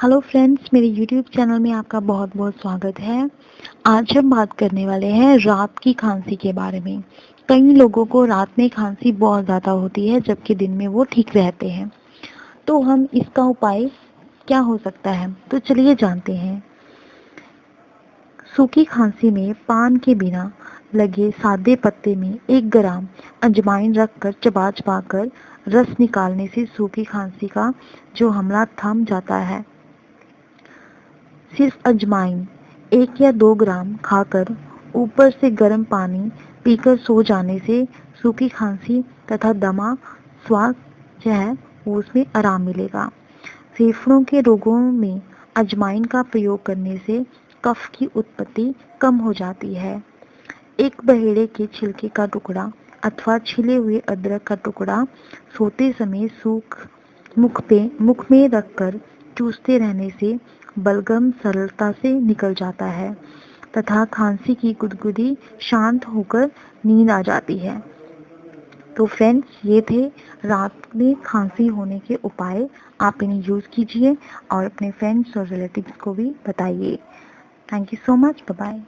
Hello friends, मेरे YouTube channel में आपका बहुत बहुत स्वागत है। आज हम बात करने वाले हैं रात की खांसी के बारे में। कई लोगों को रात में खांसी बहुत ज़्यादा होती है, जबकि दिन में वो ठीक रहते हैं। तो हम इसका उपाय क्या हो सकता है, तो चलिए जानते हैं। सूखी खांसी में पान के बिना लगे सादे पत्ते में 1 ग्राम अजवाइन रखकर चबा चबा कर रस निकालने से सूखी खांसी का जो हमला थम जाता है। सिर्फ अजवाइन 1 या 2 ग्राम खाकर ऊपर से गर्म पानी पीकर सो जाने से सूखी खांसी तथा दमा श्वास जो है वो उसमें आराम मिलेगा। फेफड़ों के रोगों में अजवाइन का प्रयोग करने से कफ की उत्पत्ति कम हो जाती है। एक बहेड़े के छिलके का टुकड़ा अथवा छिले हुए अदरक का टुकड़ा सोते समय मुख में रखकर चूसते रहने से बलगम सरलता से निकल जाता है तथा खांसी की गुदगुदी शांत होकर नींद आ जाती है। तो फ्रेंड्स, ये थे रात में खांसी होने के उपाय। आप इन्हें यूज़ कीजिए और अपने फ्रेंड्स और रिलेटिव्स को भी बताइए। Thank you so much. Bye bye.